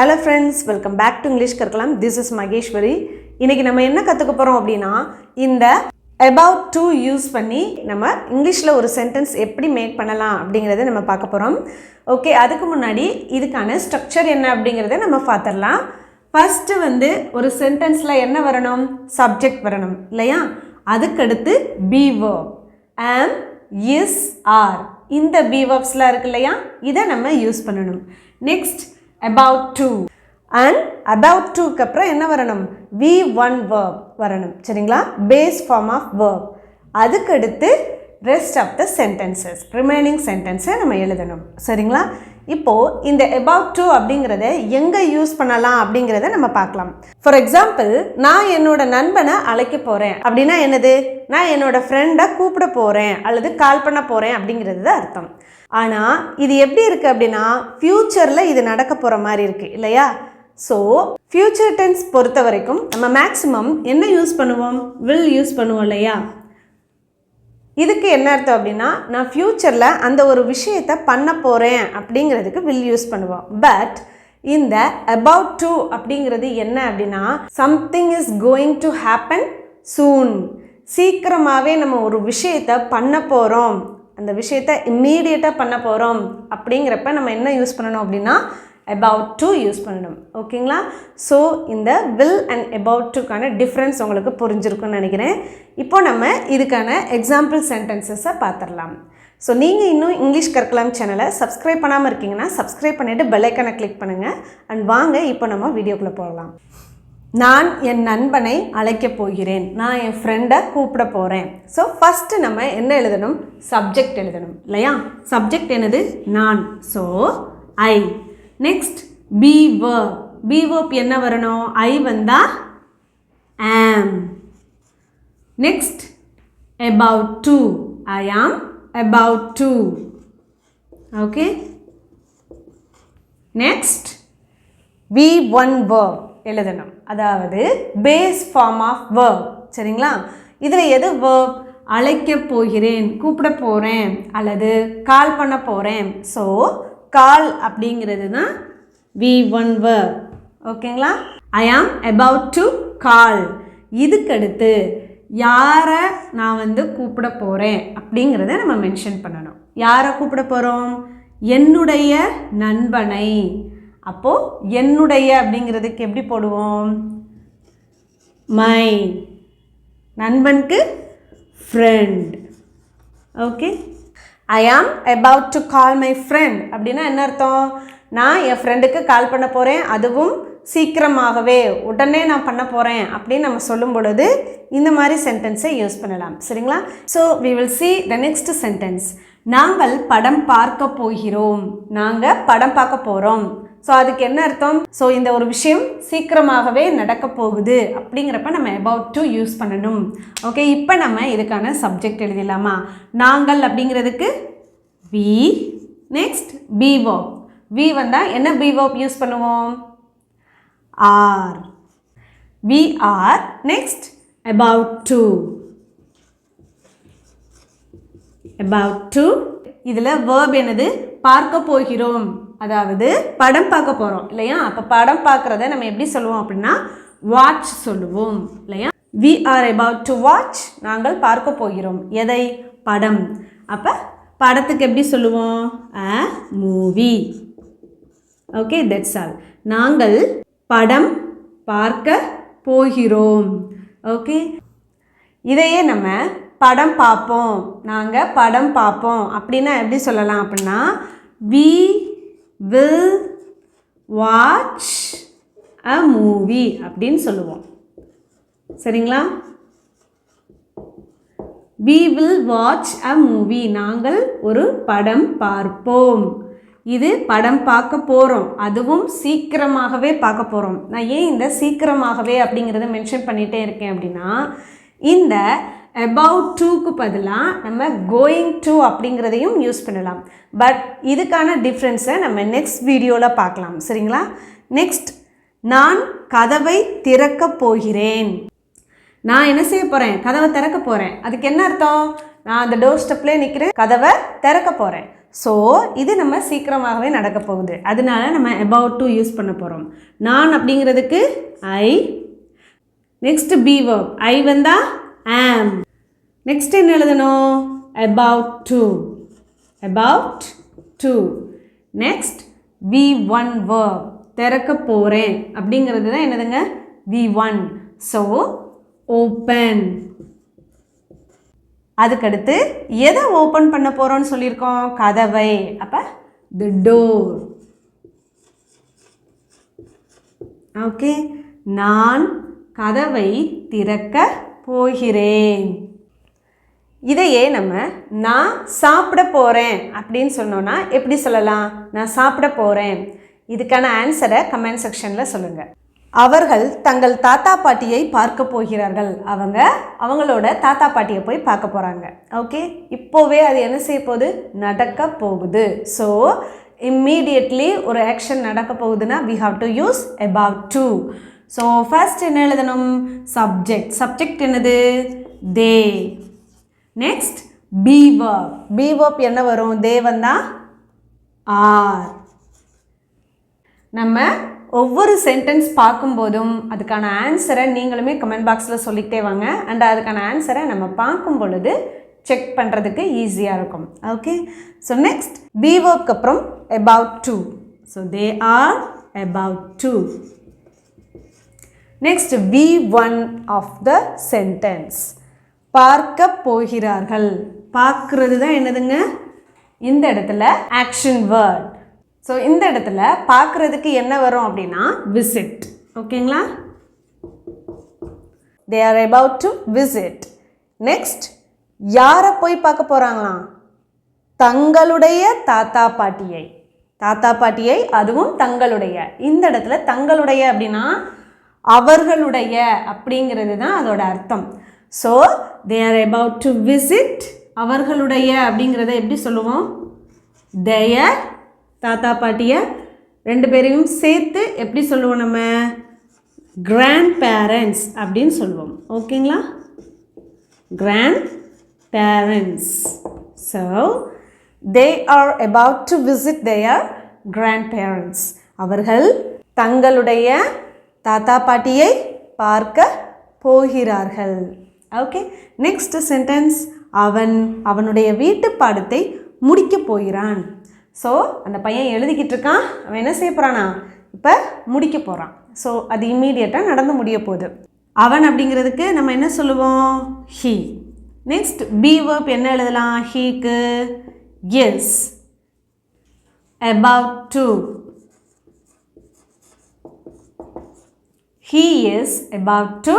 Hello friends, welcome back to English Karkalam. This is Mageshwari. இன்னைக்கு நம்ம என்ன கத்துக்க போறோம் அப்படினா இந்த about to யூஸ் பண்ணி நம்ம இங்கிலீஷ்ல ஒரு சென்டென்ஸ் எப்படி மேக் பண்ணலாம் அப்படிங்கறதை நம்ம பார்க்க போறோம். ஓகே, அதுக்கு முன்னாடி இதுக்கான ஸ்ட்ரக்சர் என்ன அப்படிங்கறதை நம்ம பார்த்தறலாம். ஃபர்ஸ்ட் ஒரு சென்டென்ஸ்ல என்ன வரணும்? சப்ஜெக்ட் வரணும் இல்லையா? அதுக்கு அடுத்து be verb am, is, are. இந்த be verbsலாம் இருக்கு இல்லையா? இதை நம்ம யூஸ் பண்ணணும். Next about to and about to க்கு அப்புறம் என்ன வரணும்? V1 verb வரணும். சரிங்களா? base form of verb. அதுக்கு அடுத்து rest of the sentences, remaining sentences நம்ம எழுதணும். சரிங்களா? இப்போ இந்த about to அப்படிங்கறதை எங்க யூஸ் பண்ணலாம் அப்படிங்கறதை நம்ம பார்க்கலாம். For example, நான் என்னோட நண்பனை அழைக்க போறேன் அப்படினா என்னது? நான் என்னோட ஃப்ரெண்ட கூப்பிட போறேன் அல்லது கால் பண்ண போறேன் அப்படிங்கிறது தான் அர்த்தம். ஆனா இது எப்படி இருக்கு அப்படினா ஃபியூச்சர்ல இது நடக்க போற மாதிரி இருக்கு இல்லையா? சோ ஃபியூச்சர் டென்ஸ் பொறுத்த வரைக்கும் நம்ம மேக்ஸिमम என்ன யூஸ் பண்ணுவோம்? will யூஸ் பண்ணுவோம் இல்லையா? இதுக்கு என்ன அர்த்தம் அப்படினா நான் ஃபியூச்சர்ல அந்த ஒரு விஷயத்தை பண்ண போறேன் அப்படிங்கிறதுக்கு will யூஸ் பண்ணுவோம். பட் இந்த about to அப்படிங்கிறது என்ன அப்படினா something is going to happen soon. சீக்கிரமாவே நம்ம ஒரு விஷயத்தை பண்ண போறோம், அந்த விஷயத்தை இம்மீடியட்டா பண்ண போறோம் அப்படிங்கறப்ப நம்ம என்ன யூஸ் பண்ணனும் அப்படினா about to யூஸ் பண்ணனும். ஓகேங்களா? சோ இந்த will and about to கான டிஃபரன்ஸ் உங்களுக்கு புரிஞ்சிருக்கும்னு நினைக்கிறேன். இப்போ நம்ம இதுக்கான எக்ஸாம்பிள் சென்டென்சஸை பார்த்தறலாம். சோ நீங்க இன்னும் இங்கிலீஷ் கற்கலாம் சேனலை சப்ஸ்கிரைப் பண்ணாம இருக்கீங்கன்னா சப்ஸ்கிரைப் பண்ணிட்டு பெல் ஐகானை கிளிக் பண்ணுங்க. and வாங்க இப்போ நம்ம வீடியோக்குள்ள போகலாம். நான் என் நண்பனை அழைக்க போகிறேன். நான் என் ஃப்ரெண்டை கூப்பிட போறேன். சோ ஃபர்ஸ்ட் நம்ம என்ன எழுதணும்? சப்ஜெக்ட் எழுதணும் இல்லையா? சப்ஜெக்ட் என்னது? நான். So I. Next be verb. be verb என்ன வரணும்? I வந்தா am. Next about to. I am about to. Okay. Next V1 verb எழுதணும். அதாவது பேஸ் ஃபார்ம் ஆஃப் verb. சரிங்களா? இதுல எது verb? அழைக்க போகிறேன், கூப்பிட போறேன் அல்லது கால் பண்ண போறேன். சோ கால் அப்படிங்கிறது தான் V1 verb. ஓகேங்களா? I am about to call. இதுக்கு அடுத்து யாரை நான் கூப்பிட போறேன் அப்படிங்கறதை நம்ம மென்ஷன் பண்ணணும். யாரை கூப்பிட போறோம்? என்னுடைய நண்பனை. அப்போ என்னுடைய அப்படிங்கிறதுக்கு எப்படி போடுவோம்? மை. நண்பனுக்கு friend. Okay. I am about to call my friend அப்படினா என்ன அர்த்தம்? நான் என் ஃப்ரெண்டுக்கு கால் பண்ண போறேன், அதுவும் சீக்கிரமாகவே, உடனே நான் பண்ண போறேன் அப்படி நம்ம சொல்லும் பொழுது இந்த மாதிரி சென்டென்ஸை யூஸ் பண்ணலாம். சரிங்களா? So we will see the next sentence. நாங்கள் படம் பார்க்க போகிறோம். நாங்க படம் பார்க்க போறோம். சோ அதுக்கு என்ன அர்த்தம்? சோ இந்த ஒரு விஷயம் சீக்கிரமாகவே நடக்க போகுது அப்படிங்கறப்ப நம்ம about to யூஸ் பண்ணணும். ஓகே, இப்போ நம்ம இதுக்கான சப்ஜெக்ட் எழுதிடலாமா? நாங்கள் அப்படிங்கிறதுக்கு we. Next be verb. we வந்தா என்ன be verb யூஸ் பண்ணுவோம்? are. we are. Next about to. about to. இதுல verb என்னது? பார்க்க போகிறோம், அதாவது படம் பார்க்க போறோம் இல்லையா? அப்ப படம் பார்க்கறதை நம்ம எப்படி சொல்லுவோம் அப்படினா watch சொல்லுவோம் இல்லையா? we are about to watch. நாங்கள் பார்க்க போகிறோம். எதை? படம். அப்ப படத்துக்கு எப்படி சொல்லுவோம்? a movie. Okay, that's all. நாங்கள் படம் பார்க்க போகிறோம். ஓகே, இதையே நம்ம படம் பார்ப்போம், நாங்க படம் பார்ப்போம் அப்படினா எப்படி சொல்லலாம் அப்படினா we will watch a movie அப்படின்னு சொல்லுவோம். சரிங்களா? we will watch a movie. நாங்கள் ஒரு படம் பார்ப்போம். இது படம் பார்க்க போறோம், அதுவும் சீக்கிரமாகவே பார்க்க போறோம். நான் ஏன் இந்த சீக்கிரமாகவே அப்படிங்கறத மென்ஷன் பண்ணிட்டே இருக்கேன் அப்படினா இந்த about to க்கு பதிலா நம்ம going to அப்படிங்கறதையும் யூஸ் பண்ணலாம். பட் இதுக்கான டிஃபரன்ஸை நம்ம நெக்ஸ்ட் வீடியோல பார்க்கலாம். சரிங்களா? நெக்ஸ்ட் நான் கதவை திறக்க போகிறேன். நான் என்ன செய்ய போறேன்? கதவை திறக்க போறேன். அதுக்கு என்ன அர்த்தம்? நான் அந்த டோர் ஸ்டெப்ல நிக்கிறேன், கதவை திறக்க போறேன். ஸோ இது நம்ம சீக்கிரமாகவே நடக்க போகுது, அதனால நம்ம about to யூஸ் பண்ண போகிறோம். நான் அப்படிங்கிறதுக்கு ஐ, நெக்ஸ்ட் பி verb ஐ வந்தா am, நெக்ஸ்ட் என்ன எழுதணும் about to, next V1 verb திறக்க போகிறேன் அப்படிங்கிறது தான் என்னதுங்க V1. So open. அதுக்கடுத்து எதை ஓப்பன் பண்ண போகிறோன்னு சொல்லியிருக்கோம், கதவை. அப்போ the door. ஓகே, நான் கதவை திறக்க போகிறேன். இதையே நம்ம நான் சாப்பிட போகிறேன் அப்படின்னு சொன்னோன்னா எப்படி சொல்லலாம், நான் சாப்பிட போகிறேன். இதுக்கான ஆன்சரை கமெண்ட் செக்ஷனில் சொல்லுங்கள். அவர்கள் தங்கள் தாத்தா பாட்டியை பார்க்க போகிறார்கள். அவங்களோட தாத்தா பாட்டியை போய் பார்க்க போகிறாங்க. ஓகே, இப்போவே அது என்ன செய்ய போகுது, நடக்க போகுது. ஸோ இம்மீடியட்லி ஒரு ஆக்ஷன் நடக்க போகுதுன்னா we have to use about to. So first என்ன எழுதணும், சப்ஜெக்ட் என்னது தே. நெக்ஸ்ட் பி verb என்ன வரும், தே வந்தா ஆர். நம்ம ஒவ்வொரு சென்டென்ஸ் பார்க்கும்போதும் அதுக்கான ஆன்சரை நீங்களுமே கமெண்ட் பாக்ஸில் சொல்லிக்கிட்டே வாங்க. அண்ட் அதுக்கான ஆன்சரை நம்ம பார்க்கும் பொழுது செக் பண்ணுறதுக்கு ஈஸியாக இருக்கும். Okay, so next be verb அப்புறம் about to. So they are about to. Next V1 of the sentence பார்க்க போகிறார்கள். பார்க்குறது தான் என்னதுங்க இந்த இடத்துல ஆக்ஷன் வேர்ட். ஸோ இந்த இடத்துல பார்க்குறதுக்கு என்ன வரும் அப்படின்னா விசிட். ஓகேங்களா, தே are about to visit. Next யாரை போய் பார்க்க போகிறாங்களாம், தங்களுடைய தாத்தா பாட்டியை, அதுவும் தங்களுடைய. இந்த இடத்துல தங்களுடைய அப்படின்னா அவர்களுடைய அப்படிங்கிறது தான் அதோட அர்த்தம். So they are about to visit. அவர்களுடைய அப்படிங்கிறத எப்படி சொல்லுவோம், their தாத்தா பாட்டியை ரெண்டு பேரையும் சேர்த்து எப்படி சொல்லுவோம், நம்ம கிராண்ட் பேரண்ட்ஸ் அப்படின்னு சொல்லுவோம். ஓகேங்களா, grand parents. So they are about to visit their grand parents. அவர்கள் தங்களுடைய தாத்தா பாட்டியை பார்க்க போகிறார்கள். ஓகே, நெக்ஸ்ட் சென்டென்ஸ் அவனுடைய வீட்டு பாடத்தை முடிக்க போகிறான். ஸோ அந்த பையன் எழுதிக்கிட்டு இருக்கான், அவன் என்ன செய்ய போகிறானா இப்போ முடிக்க போகிறான். ஸோ அது இம்மீடியட்டாக நடந்து முடிய போகுது. அவன் அப்படிங்கிறதுக்கு நம்ம என்ன சொல்லுவோம், ஹீ. நெக்ஸ்ட் பி verb என்ன எழுதலாம், ஹீக்கு is. about to, he is about to.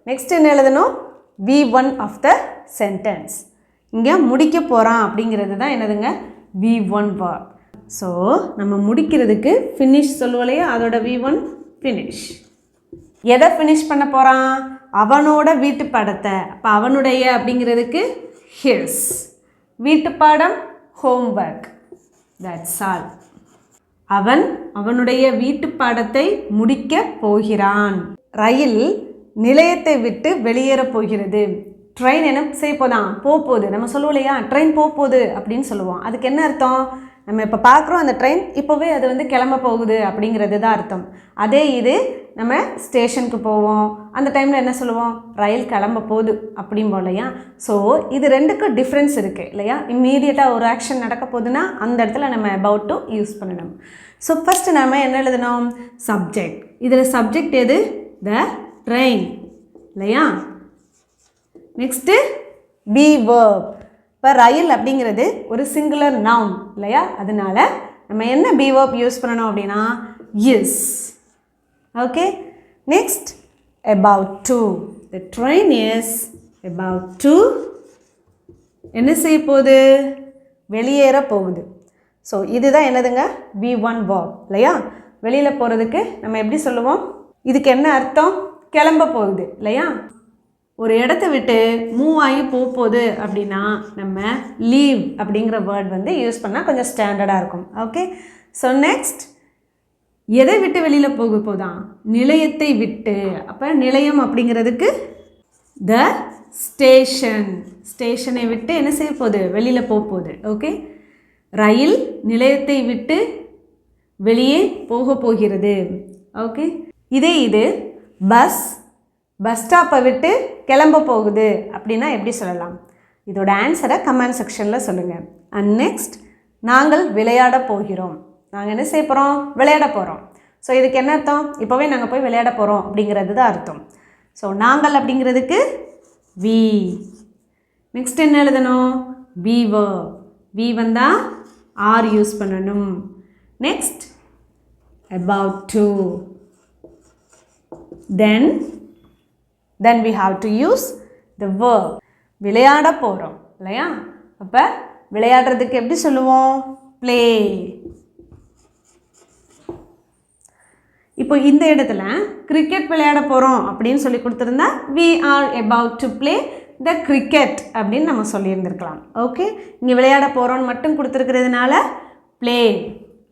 Next என்ன எழுதணும், V1 ஆஃப் த சென்டென்ஸ். இங்கே முடிக்க போகிறான் அப்படிங்கிறது தான் என்னதுங்க V1 verb. ஸோ நம்ம முடிக்கிறதுக்கு ஃபினிஷ் சொல்லுவோம் இல்லையா, அதோட V1 ஃபினிஷ். எதை ஃபினிஷ் பண்ண போகிறான், அவனோட வீட்டு பாடத்தை. அப்போ அவனுடைய அப்படிங்கிறதுக்கு his, வீட்டு பாடம் ஹோம்ஒர்க். That's all. அவனுடைய வீட்டு பாடத்தை முடிக்க போகிறான். ரயில் நிலையத்தை விட்டு வெளியேற போகிறது. ட்ரெயின் என்ன செய்ய போதான், போகுது. நம்ம சொல்லுவோம் இல்லையா, ட்ரெயின் போகுது அப்படின்னு சொல்லுவோம். அதுக்கு என்ன அர்த்தம், நம்ம இப்போ பார்க்குறோம் அந்த ட்ரெயின் இப்போவே அது வந்து கிளம்ப போகுது அப்படிங்கிறது தான் அர்த்தம். அதே இது நம்ம ஸ்டேஷனுக்கு போவோம், அந்த டைமில் என்ன சொல்லுவோம், ரயில் கிளம்ப போகுது அப்படிம்போம் இல்லையா. ஸோ இது ரெண்டுக்கும் டிஃப்ரென்ஸ் இருக்குது இல்லையா. இம்மீடியட்டாக ஒரு ஆக்ஷன் நடக்க போகுதுன்னா அந்த இடத்துல நம்ம about to யூஸ் பண்ணணும். ஸோ ஃபஸ்ட்டு நம்ம என்ன எழுதணும், சப்ஜெக்ட். இதில் சப்ஜெக்ட் எது, த ட்ரெயின் இல்லையா. Next be verb. இப்போ ரயில் அப்படிங்கிறது ஒரு சிங்குலர் நவுன் இல்லையா, அதனால நம்ம என்ன பி verb யூஸ் பண்ணணும் அப்படின்னா is. Okay, next about to. The train is about to என்ன செய்ய போகுது, வெளியேற போகுது. ஸோ இதுதான் என்னதுங்க V1 verb இல்லையா. வெளியில் போகிறதுக்கு நம்ம எப்படி சொல்லுவோம், இதுக்கு என்ன அர்த்தம், கிளம்ப போகுது இல்லையா. ஒரு இடத்த விட்டு மூவ் ஆகி போகுது அப்படின்னா நம்ம லீவ் அப்படிங்கிற வேர்ட் வந்து யூஸ் பண்ணால் கொஞ்சம் ஸ்டாண்டர்டாக இருக்கும். ஓகே, ஸோ நெக்ஸ்ட் எதை விட்டு வெளியில் போகுதான், நிலையத்தை விட்டு. அப்போ நிலையம் அப்படிங்கிறதுக்கு த ஸ்டேஷனை விட்டு என்ன செய்ய போகுது, வெளியில் போகுது. ஓகே, ரயில் நிலையத்தை விட்டு வெளியே போக போகிறது. ஓகே, இது பஸ் ஸ்டாப்பை விட்டு கிளம்ப போகுது அப்படின்னா எப்படி சொல்லலாம்? இதோட ஆன்சரை கமெண்ட் செக்ஷனில் சொல்லுங்கள். அண்ட் நெக்ஸ்ட், நாங்கள் விளையாட போகிறோம். நாங்கள் என்ன செய்ய போகிறோம்? விளையாட போகிறோம். ஸோ இதுக்கு என்ன அர்த்தம்? இப்போவே நாங்கள் போய் விளையாட போகிறோம் அப்படிங்கிறது தான் அர்த்தம். ஸோ நாங்கள் அப்படிங்கிறதுக்கு வி. நெக்ஸ்ட் என்ன எழுதணும்? வி வந்தால் ஆர் யூஸ் பண்ணணும். Next about to. Then we have to use the verb. விளையாட போகிறோம் இல்லையா? அப்போ விளையாடுறதுக்கு எப்படி சொல்லுவோம்? play. இப்போ இந்த இடத்துல கிரிக்கெட் விளையாட போகிறோம் அப்படின்னு சொல்லி கொடுத்துருந்தா we are about to play the cricket அப்படின்னு நம்ம சொல்லியிருந்திருக்கலாம். ஓகே, இங்கே விளையாட போகிறோன்னு மட்டும் கொடுத்துருக்கிறதுனால play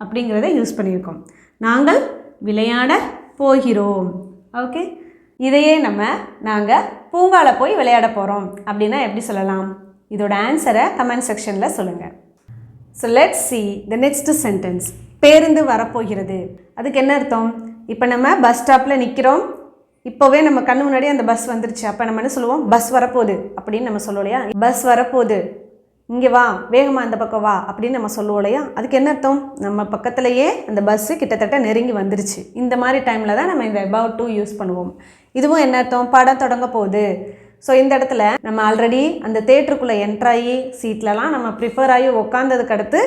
அப்படிங்கிறத யூஸ் பண்ணியிருக்கோம். நாங்கள் விளையாட போகிறோம். ஓகே, இதையே நாங்கள் பூங்காவில் போய் விளையாட போகிறோம் அப்படின்னா எப்படி சொல்லலாம்? இதோட ஆன்சரை கமெண்ட் செக்ஷனில் சொல்லுங்கள். So let's see the next sentence. பேருந்து வரப்போகிறது. அதுக்கு என்ன அர்த்தம்? இப்போ நம்ம பஸ் ஸ்டாப்பில் நிற்கிறோம். இப்போவே நம்ம கண்ணு முன்னாடி அந்த பஸ் வந்துருச்சு. அப்போ நம்ம என்ன சொல்லுவோம்? பஸ் வரப்போகுது அப்படின்னு நம்ம சொல்லுவோம் இல்லையா? பஸ் வரப்போகுது, இங்கே வா, வேகமாக அந்த பக்கம் வா அப்படின்னு நம்ம சொல்லுவோம் இல்லையா? அதுக்கு என்ன அர்த்தம்? நம்ம பக்கத்துலேயே அந்த பஸ்ஸு கிட்டத்தட்ட நெருங்கி வந்துருச்சு. இந்த மாதிரி டைமில் தான் நம்ம இந்த about to யூஸ் பண்ணுவோம். இதுவும் என்ன அர்த்தம்? படம் தொடங்க போகுது. ஸோ இந்த இடத்துல நம்ம ஆல்ரெடி அந்த தேட்டருக்குள்ளே என்ட்ராகி சீட்லலாம் நம்ம ப்ரிஃபர் ஆகி உட்காந்ததுக்கு அடுத்து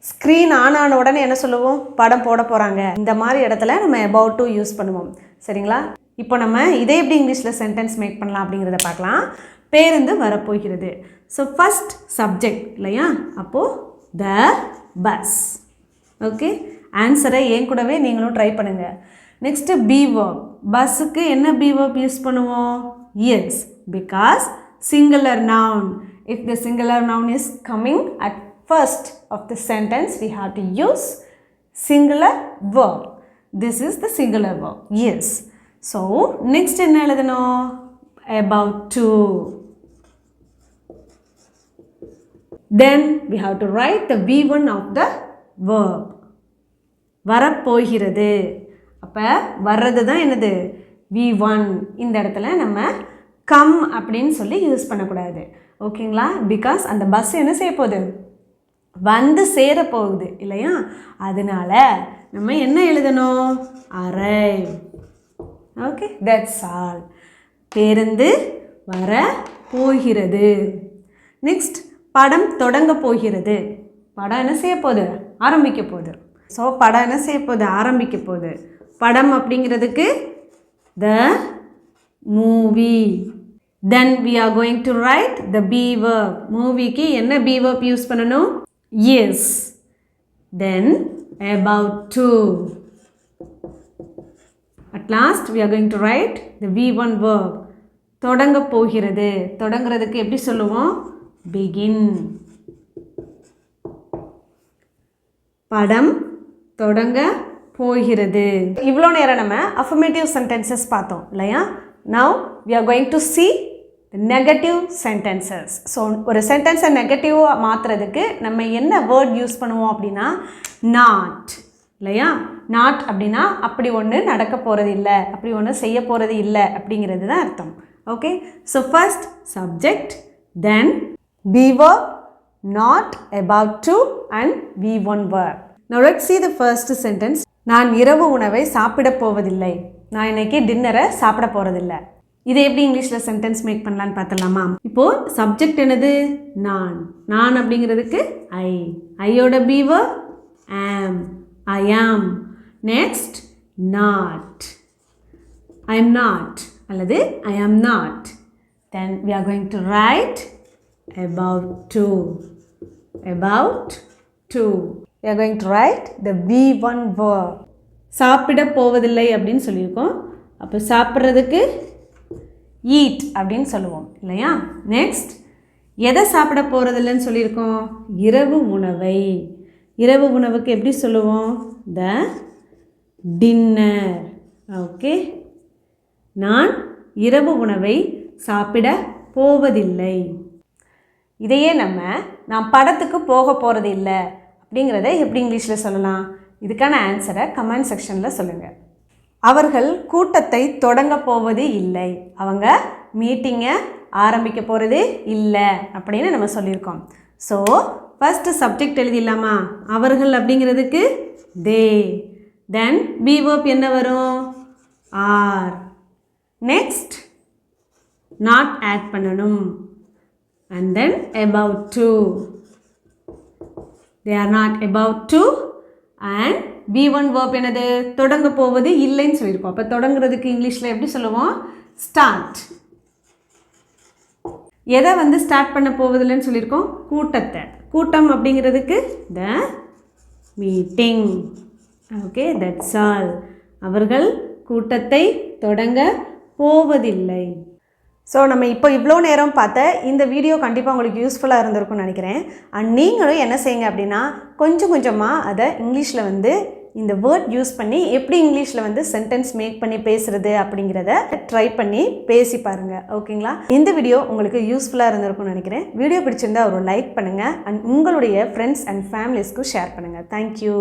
ஸ்க்ரீன் ஆன் ஆன உடனே என்ன சொல்லுவோம்? படம் போட போகிறாங்க. இந்த மாதிரி இடத்துல நம்ம about to யூஸ் பண்ணுவோம். சரிங்களா? இப்போ நம்ம இதே எப்படி இங்கிலீஷில் சென்டென்ஸ் மேக் பண்ணலாம் அப்படிங்கிறத பார்க்கலாம். பேருந்து வரப்போகிறது. ஸோ ஃபஸ்ட் சப்ஜெக்ட் இல்லையா? அப்போது த பஸ். ஓகே, ஆன்சரை ஏன் கூடவே நீங்களும் ட்ரை பண்ணுங்கள். Next be verb. பஸ்ஸுக்கு என்ன பி verb யூஸ் பண்ணுவோம்? Yes, because singular noun. If the singular noun is coming at first of the sentence, we have to use singular verb. This is the singular verb. Yes. So next என்ன எழுதணும்? About to. Then we have to write the V1 of the verb. வரப்போகிறது. அப்போ வர்றது தான் என்னது? V1. இந்த இடத்துல நம்ம கம் அப்படின்னு சொல்லி யூஸ் பண்ணக்கூடாது. ஓகேங்களா? பிகாஸ் அந்த பஸ் என்ன செய்ய போகுது? வந்து சேர போகுது இல்லையா? அதனால நம்ம என்ன எழுதணும்? arrive. Okay, that's all. பேருந்து வர போகிறது. நெக்ஸ்ட், படம் தொடங்க போகிறது. படம் என்ன செய்ய போகுது? ஆரம்பிக்க போகுது. ஸோ படம் என்ன செய்ய போகுது? ஆரம்பிக்க போகுது. படம் அப்படிங்கிறதுக்கு the movie. Then we are going to write the be verb. மூவிக்கு என்ன be verb யூஸ் பண்ணணும்? yes. Then about to. At last we are going to write the V1 verb. தொடங்க போகிறது. தொடங்கிறதுக்கு எப்படி சொல்லுவோம்? begin. படம் தொடங்க போகிறது. இவ்வளோ நேரம் நம்ம affirmative sentences பார்த்தோம் இல்லையா? Now we are going to see the negative sentences. So ஒரு சென்டென்ஸை நெகட்டிவாக மாற்றுறதுக்கு நம்ம என்ன வேர்ட் யூஸ் பண்ணுவோம் அப்படின்னா not இல்லையா? not அப்படின்னா அப்படி ஒன்று நடக்க போகிறது இல்லை, அப்படி ஒன்று செய்ய போகிறது இல்லை அப்படிங்கிறது தான் அர்த்தம். Okay, so first subject, then be verb, not, about to and V1 verb. Now let's see the first sentence. நான் இரவு உணவை சாப்பிட போவதில்லை. நான் இன்னைக்கு டின்னரை சாப்பிட போகிறதில்லை. இதை எப்படி இங்கிலீஷில் சென்டென்ஸ் மேக் பண்ணலான்னு பார்த்தலாமா? இப்போது சப்ஜெக்ட் என்னது? நான் அப்படிங்கிறதுக்கு ஐயோட be verb am. I am. Next, not. I am not. அல்லது I am not. Then we are going to write about to. About to. We are going to write the V1 verb. சாப்பிட போவதில்லை அப்படின்னு சொல்லியிருக்கோம். அப்போ சாப்பிட்றதுக்கு eat அப்படின்னு சொல்லுவோம் இல்லையா? நெக்ஸ்ட், எதை சாப்பிட போகிறதில்லைன்னு சொல்லியிருக்கோம்? இரவு உணவை. இரவு உணவுக்கு எப்படி சொல்லுவோம்? த டின்னர். ஓகே, நான் இரவு உணவை சாப்பிட போவதில்லை. இதையே நான் படத்துக்கு போக போகிறது இல்லை அப்படிங்கிறத எப்படி இங்கிலீஷில் சொல்லலாம்? இதுக்கான ஆன்சரை கமெண்ட் செக்ஷனில் சொல்லுங்கள். அவர்கள் கூட்டத்தை தொடங்க போவது இல்லை. அவங்க மீட்டிங்கை ஆரம்பிக்க போகிறது இல்லை அப்படின்னு நம்ம சொல்லியிருக்கோம். ஸோ ஃபஸ்ட்டு சப்ஜெக்ட் எழுதிடலாமா? அவர்கள் அப்படிங்கிறதுக்கு தே. தென் பி வேர்ப் என்ன வரும்? ஆர். நெக்ஸ்ட் நாட் ஆட் பண்ணணும். And then about to. They are not about to. And B1 verb என்னது? தொடங்க போவது இல்லைன்னு சொல்லியிருக்கோம். அப்போ தொடங்குறதுக்கு இங்கிலீஷில் எப்படி சொல்லுவோம்? ஸ்டார்ட். எதை வந்து ஸ்டார்ட் பண்ண போவதில்லைன்னு சொல்லியிருக்கோம்? கூட்டத்தை. கூட்டம் அப்படிங்கிறதுக்கு the meeting. Okay, that's all. அவர்கள் கூட்டத்தை தொடங்க போவதில்லை. ஸோ நம்ம இப்போ இவ்வளோ நேரம் பார்த்த இந்த வீடியோ கண்டிப்பாக உங்களுக்கு யூஸ்ஃபுல்லாக இருந்திருக்கும்னு நினைக்கிறேன். அண்ட் நீங்களும் என்ன செய்யுங்க அப்படின்னா கொஞ்சம் கொஞ்சமாக அதை இங்கிலீஷில் வந்து இந்த வேர்ட் யூஸ் பண்ணி எப்படி இங்கிலீஷில் வந்து சென்டென்ஸ் மேக் பண்ணி பேசுகிறது அப்படிங்கிறத ட்ரை பண்ணி பேசி பாருங்கள். ஓகேங்களா? இந்த வீடியோ உங்களுக்கு யூஸ்ஃபுல்லாக இருந்திருக்கும்னு நினைக்கிறேன். வீடியோ பிடிச்சிருந்தா ஒரு லைக் பண்ணுங்கள் அண்ட் உங்களுடைய ஃப்ரெண்ட்ஸ் அண்ட் ஃபேமிலிஸ்க்கும் ஷேர் பண்ணுங்கள். தேங்க்யூ.